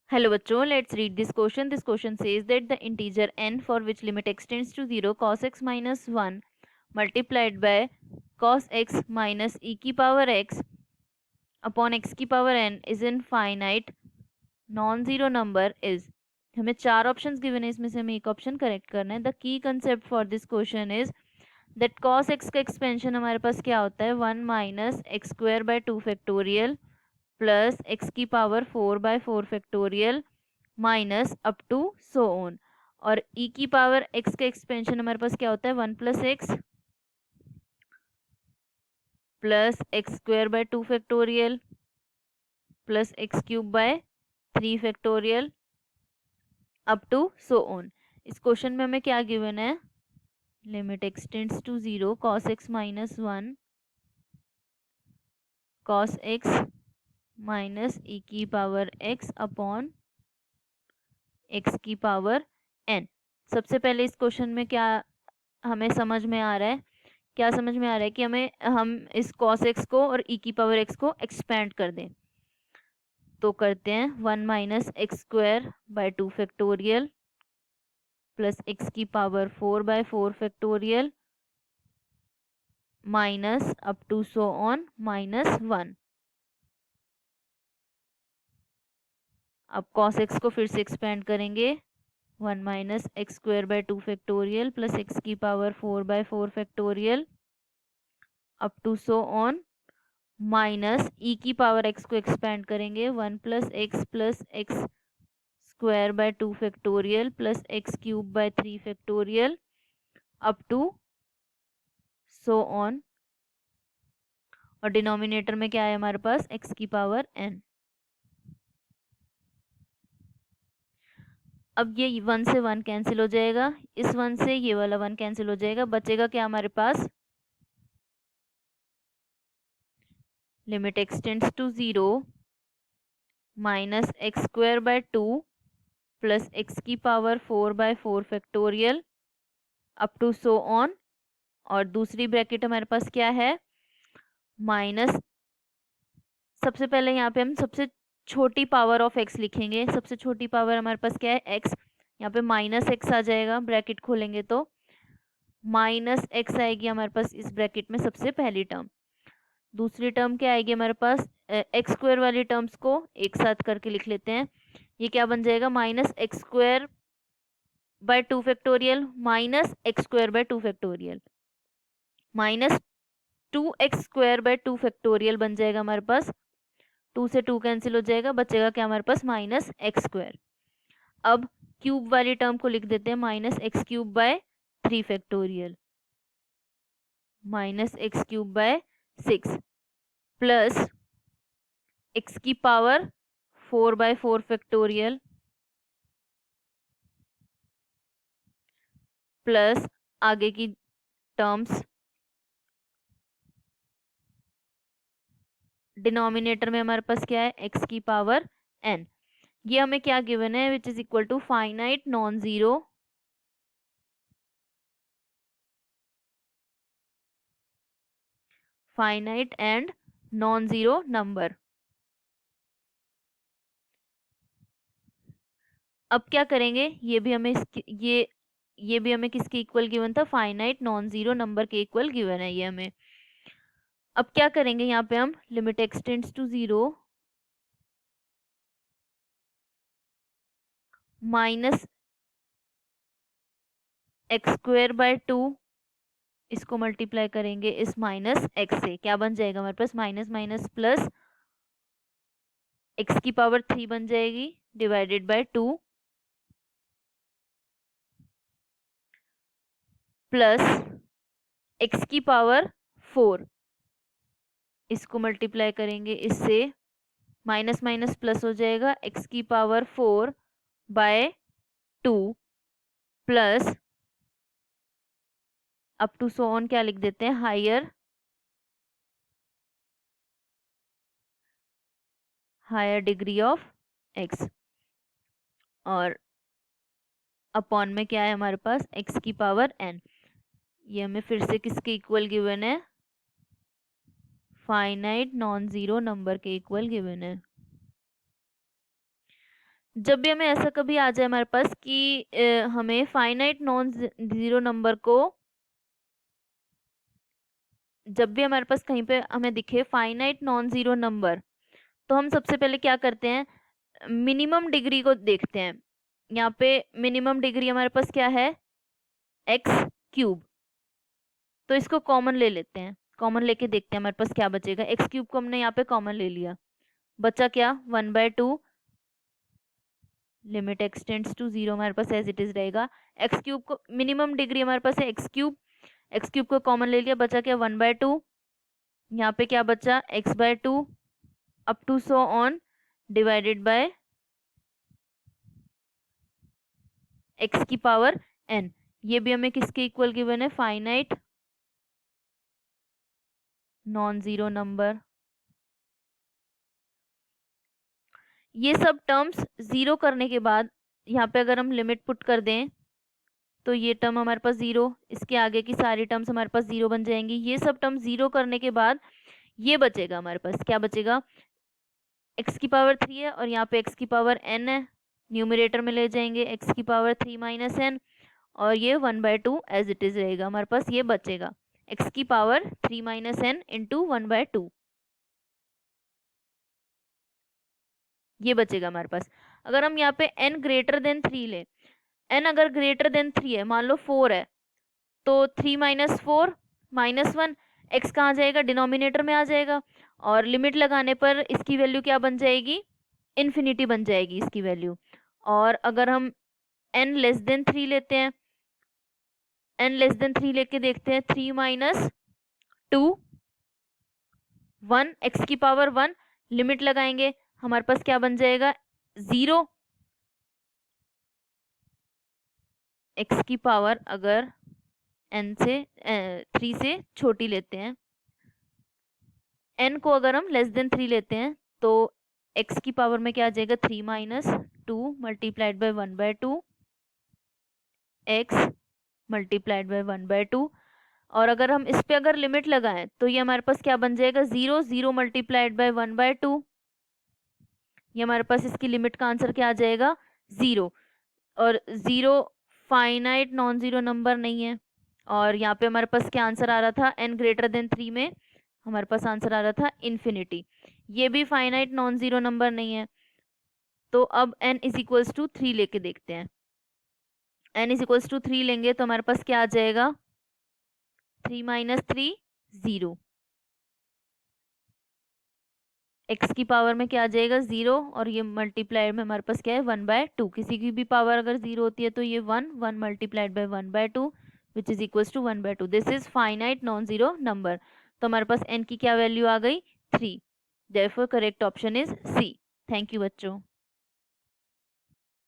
Hello बच्चों, let's read this question. This question says that the integer n for which limit extends to 0 cos x minus 1 multiplied by cos x minus e की power x upon x की power n is infinite non-zero number is. हमें चार options given है, इसमें से हमें एक option correct करना है. The key concept for this question is that cos x का एक्सपेंशन हमारे पास क्या होता है, 1 minus x square by 2 factorial plus x की power 4 by 4 factorial minus up to so on. और e की पावर x का एक्सपेंशन हमारे पास क्या होता है, 1 plus x plus x square by 2 factorial plus x cube by 3 factorial up to so on. इस क्वेश्चन में हमें क्या गिवन है, limit x tends to 0 cos x minus 1 cos x minus e की पावर x अपॉन x की power n. सबसे पहले इस क्वेश्चन में क्या हमें समझ में आ रहा है, कि हम इस cos x को और e की पावर x को एक्सपेंड कर दें. तो करते हैं 1 minus x square by 2 factorial plus x की power 4 by 4 factorial minus up to so on minus 1. अब cos x को फिर से एक्सपेंड करेंगे, 1 minus x square by 2 factorial plus x की power 4 by 4 factorial up to so on minus e की power x को expand करेंगे, 1 plus x square by 2 factorial plus x cube by 3 factorial up to so on. और denominator में क्या है हमारे पास, x की पावर n. अब ये 1 से 1 कैंसिल हो जाएगा, इस 1 से ये वाला 1 कैंसिल हो जाएगा, बचेगा क्या हमारे पास, limit x tends to 0 minus x square by 2 plus x की power 4 by 4 factorial up to so on. और दूसरी ब्रैकेट हमारे पास क्या है, माइनस, सबसे पहले यहाँ पे हम सबसे छोटी पावर ऑफ x लिखेंगे. सबसे छोटी पावर हमारे पास क्या है, x. यहाँ पे माइनस एक्स आ जाएगा, ब्रैकेट खोलेंगे तो माइनस एक्स आएगी हमारे पास इस ब्रैकेट में सबसे पहली टर्म. दूसरी टर्म क्या आएगी हमारे पास, एक्स स्क्वायर वाली टर्म्स को एक साथ करके लिख लेते हैं. ये क्या बन जाएगा, minus x square by 2 factorial minus x square by 2 factorial minus 2x square by 2 factorial बन जाएगा हमारे पास. 2 से 2 कैंसिल हो जाएगा, बचेगा क्या हमारे पास, माइनस एक्स स्क्वायर. अब क्यूब वाली टर्म को लिख देते हैं, minus x cube by 3 factorial minus x cube bye 6 plus x की पावर 4 बाय 4 फैक्टोरियल प्लस आगे की टर्म्स. डिनोमिनेटर में हमारे पास क्या है, एक्स की पावर n. ये हमें क्या गिवन है, which is equal to finite non zero finite and non zero number. अब क्या करेंगे, ये भी हमें ये भी हमें किसके इक्वल गिवन था, फाइनाइट नॉन जीरो नंबर के इक्वल गिवन है ये हमें. अब क्या करेंगे, यहाँ पे हम limit x tends to 0 minus x square by 2, इसको मल्टीप्लाई करेंगे इस माइनस एक्स से. क्या बन जाएगा हमारे पास, माइनस माइनस प्लस एक्स की पावर 3 बन जाएगी डिवाइडेड बाय 2 प्लस एक्स की पावर 4, इसको मल्टीप्लाई करेंगे इससे, माइनस माइनस प्लस हो जाएगा, एक्स की power 4 by 2 plus up to so on क्या लिख देते हैं, हायर डिग्री ऑफ एक्स. और अपॉन में क्या है हमारे पास, एक्स की पावर n. ये हमें फिर से किसके इक्वल गिवन है, फाइनाइट नॉन जीरो नंबर के इक्वल गिवन है. जब भी हमें ऐसा कभी आ जाए हमारे पास कि हमें फाइनाइट नॉन जीरो नंबर को, जब भी हमारे पास कहीं पे हमें दिखे फाइनाइट नॉन जीरो नंबर, तो हम सबसे पहले क्या करते हैं, मिनिमम डिग्री को देखते हैं। यहाँ पे मिनिमम डिग्री हमारे पास क्या है, एक्स क्यूब। तो इसको कॉमन ले लेते हैं, कॉमन लेके देखते हैं हमारे पास क्या बचेगा। एक्स क्यूब को हमने यहाँ पे कॉमन ले लिया, बचा क्या, 1/2, लिमिट एक्स टेंड्स टू 0 हमारे पास एज इट इज रहेगा। एक्स क्यूब को मिनिमम डिग्री हमारे पास है एक्स क्यूब, एक्स क्यूब को कॉमन ले लिया, बचा क्या 1/2, यहाँ पे क्या बचा x/2 up to so on divided by x की पावर n। ये भी हमें किसके इक्वल गिवन है, फाइनाइट नॉन जीरो नंबर। ये सब टर्म्स जीरो करने के बाद यहाँ पे अगर हम लिमिट पुट कर दें तो ये टर्म हमारे पास जीरो, इसके आगे की सारी टर्म्स हमारे पास जीरो बन जाएंगी। ये सब टर्म जीरो करने के बाद ये बचेगा हमारे पास, क्या बचेगा, x की पावर 3 है और यहाँ पे x की पावर n है, न्यूमरेटर में ले जाएंगे x की पावर 3 माइनस n, और ये 1/2 एज इट इज रहेगा हमारे पास। ये बचेगा x की पावर 3 माइनस n इंटू 1/2, ये बचेगा हमारे पास। अगर हम यहाँ पे n ग्रेटर देन 3 ले, n अगर ग्रेटर देन 3 है, मान लो 4 है, तो 3 माइनस 4 -1, x कहाँ जाएगा, डिनोमिनेटर में आ जाएगा, और लिमिट लगाने पर इसकी वैल्यू क्या बन जाएगी, इन्फिनिटी बन जाएगी इसकी वैल्यू। और अगर हम n लेस देन 3 लेते हैं, n लेस देन 3 लेके देखते हैं, 3 माइनस 2 1, x की पावर 1, लिमिट लगाएंगे, हमारे पास क्या बन जाएगा 0, x की पावर अगर n से 3 से छोटी लेते हैं, n को अगर हम लेस देन 3 लेते हैं तो x की पावर में क्या आ जाएगा 3 minus 2 multiplied by 1/2 x multiplied by 1/2। और अगर हम इस पे अगर लिमिट लगाएं तो ये हमारे पास क्या बन जाएगा 0 0 मल्टीप्लाइड बाय 1/2, ये हमारे पास इसकी लिमिट का आंसर क्या आ जाएगा 0। और 0 फाइनाइट नॉन जीरो नंबर नहीं है, और यहाँ पे हमारे पास क्या आंसर आ रहा था, n ग्रेटर देन 3 में हमारे पास आंसर आ रहा था इन्फिनिटी। ये भी फाइनाइट नॉन जीरो नंबर नहीं है। तो अब n इज इक्वल्स टू 3 लेके देखते हैं, n इज इक्वल्स टू 3 लेंगे तो हमारे पास क्या आ जाएगा 3 माइनस 3 0, x की पावर में क्या आ जाएगा 0, और ये मल्टीप्लाई में हमारे पास क्या है 1/2, किसी की भी पावर अगर 0 होती है तो ये 1 multiplied by 1/2 which is equals to 1/2। This is finite non zero number. तो हमारे पास n की क्या वैल्यू आ गई 3, therefore correct option is C. Thank you बच्चों।